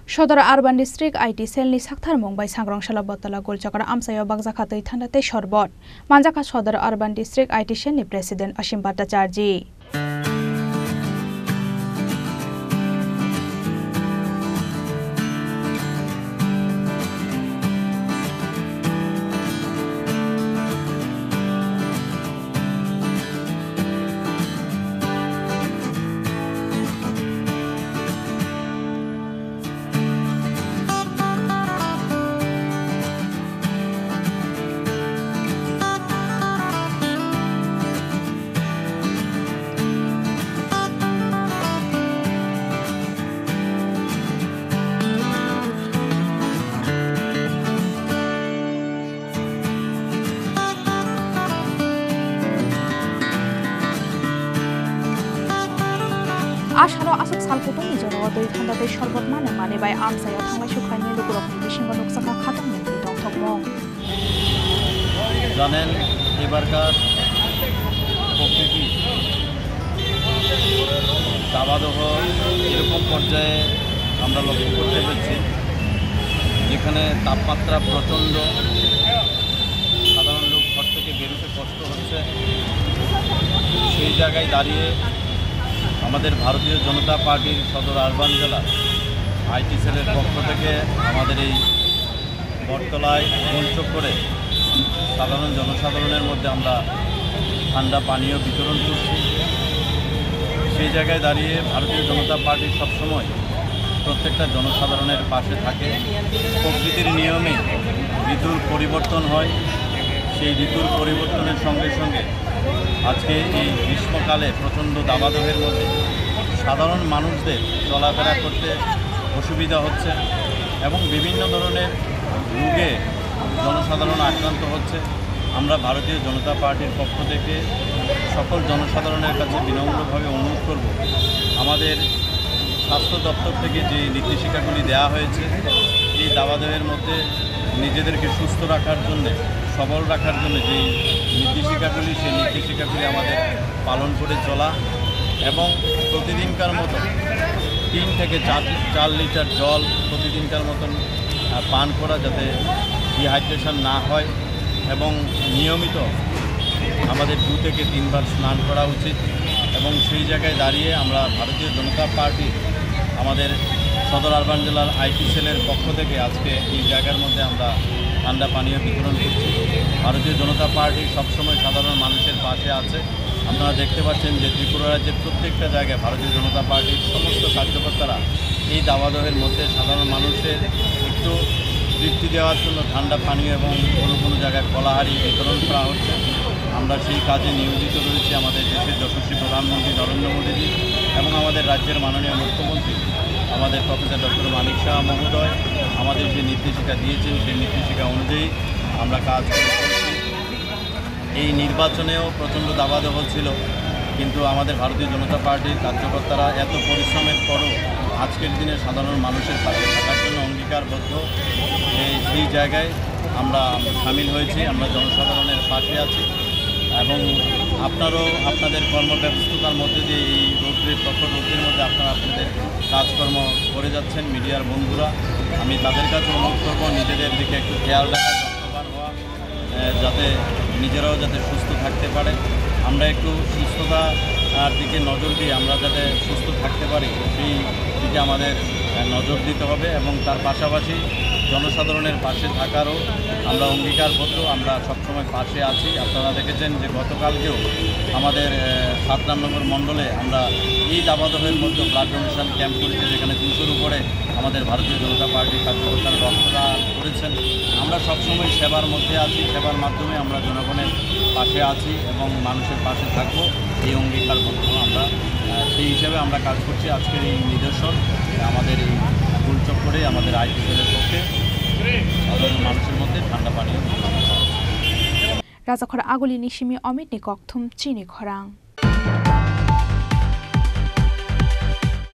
Sodara Urban District IT Selni Sakthar Mumbai Sangrangshalo Botala Golchakara Amsayo Bagjakha Thanate Shorbot Manjaka Sodara Urban District IT Selni President Ashim Bhattacharjee Ashalo asuk salputung nijoro doi thandate shorbot mane bai amsayo thanglai sukhani lukurokni bisingo noksaka khatam ni dongthokmong জানেন এবারকার প্রকৃতি দাবাদহ এরকম পর্যায়ে আমরা লক্ষ্য করতে পেরেছি যেখানে তাপমাত্রা প্রচণ্ড সাধারণ লোক ঘর থেকে বেরোতে কষ্ট হচ্ছে সেই জায়গায় দাঁড়িয়ে আমাদের ভারতীয় জনতা পার্টির সদর আরবান জেলা আইটি সেলের পক্ষ থেকে আমাদের এই বটতলায় গোলচক্করে করে সাধারণ জনসাধারণের মধ্যে আমরা ঠান্ডা পানীয় বিতরণ করছি সেই জায়গায় দাঁড়িয়ে ভারতীয় জনতা পার্টি সবসময় প্রত্যেকটা জনসাধারণের পাশে থাকে প্রকৃতির নিয়মে ঋতুর পরিবর্তন হয় সেই ঋতুর পরিবর্তনের সঙ্গে সঙ্গে আজকে এই গ্রীষ্মকালে প্রচণ্ড দাবাদহের মধ্যে সাধারণ মানুষদের চলাফেরা করতে অসুবিধা হচ্ছে এবং বিভিন্ন ধরনের রোগে জনসাধারণ আক্রান্ত হচ্ছে আমরা ভারতীয় জনতা পার্টির পক্ষ থেকে সকল জনসাধারণের কাছে বিনম্রভাবে অনুরোধ করব আমাদের স্বাস্থ্য দপ্তর থেকে যে নির্দেশিকাগুলি দেওয়া হয়েছে এই দাবাদহের মধ্যে নিজেদেরকে সুস্থ রাখার জন্য সবল রাখার জন্য যে নির্দেশিকাগুলি সেই নির্দেশিকাগুলি আমাদের পালন করে চলা এবং প্রতিদিনকার মতো 3 থেকে 4 লিটার জল প্রতিদিনকার মতন পান করা যাতে ডিহাইড্রেশন না হয় এবং নিয়মিত আমাদের 2 থেকে 3 বার স্নান করা উচিত এবং সেই জায়গায় দাঁড়িয়ে আমরা ভারতীয় জনতা পার্টি আমাদের সদর আরবান জেলার আইটি সেলের পক্ষ থেকে আজকে এই জায়গার মধ্যে আমরা ঠান্ডা পানীয় বিতরণ করছি ভারতীয় জনতা পার্টি সবসময় সাধারণ মানুষের পাশে আছে আপনারা দেখতে পাচ্ছেন যে ত্রিপুরা রাজ্যের প্রত্যেকটা জায়গায় ভারতীয় জনতা পার্টির সমস্ত কার্যকর্তারা এই দাবাদহের মধ্যে সাধারণ মানুষের একটু তৃপ্তি দেওয়ার জন্য ঠান্ডা পানীয় এবং কোনো জায়গায় কলাহারি বিতরণ করা হচ্ছে আমরা সেই কাজে নিয়োজিত রয়েছি আমাদের দেশের যশস্বী প্রধানমন্ত্রী নরেন্দ্র মোদীজি এবং আমাদের রাজ্যের মাননীয় মুখ্যমন্ত্রী আমাদের প্রফেসর ডক্টর মানিক শাহ মহোদয় আমাদের যে নির্দেশিকা দিয়েছেন সেই নির্দেশিকা অনুযায়ী আমরা কাজ করেছি এই নির্বাচনেও প্রচণ্ড দাবাদহ ছিল কিন্তু আমাদের ভারতীয় জনতা পার্টির কার্যকর্তারা এত পরিশ্রমের পরও আজকের দিনে সাধারণ মানুষের পাশে থাকার জন্য অঙ্গীকারবদ্ধ সেই জায়গায় আমরা সামিল হয়েছি আমরা জনসাধারণের পাশে আছি এবং আপনারাও আপনাদের কর্মব্যস্ততার মধ্যে দিয়ে এই প্রখর রোদ্রের মধ্যে আপনারা আপনাদের কাজকর্ম করে যাচ্ছেন মিডিয়ার বন্ধুরা আমি তাদের কাছে অনুরোধ করব নিজেদের দিকে একটু খেয়াল রাখা যত্নবান হওয়া যাতে নিজেরাও যাতে সুস্থ থাকতে পারে আমরা একটু সুস্থতার দিকে নজর দিয়ে আমরা যাতে সুস্থ থাকতে পারি সেই দিকে আমাদের নজর দিতে হবে এবং তার পাশাপাশি জনসাধারণের পাশে থাকারও আমরা অঙ্গীকারবদ্ধ আমরা সবসময় পাশে আছি আপনারা দেখেছেন যে গতকালকেও আমাদের 7 নম্বর মণ্ডলে আমরা এই দাবাদহের মধ্যে ব্লাড ডোনেশন ক্যাম্প করেছি যেখানে 200-র উপরে আমাদের ভারতীয় জনতা পার্টির কার্যকর্তারা রক্তদান করেছেন আমরা সবসময় সেবার মধ্যে আছি সেবার মাধ্যমে আমরা জনগণের পাশে আছি এবং মানুষের পাশে থাকবো এই অঙ্গীকারবদ্ধ আমরা সেই হিসেবে আমরা কাজ করছি আজকের এই নিদর্শন আমাদের এই গোলচক্করে আমাদের আইটি সেলের পক্ষে সাধারণ মানুষের মধ্যে ঠান্ডা পানীয় রাজাখরা আগুলি নিশিমি অমিত নিকথুম চিনি খরাং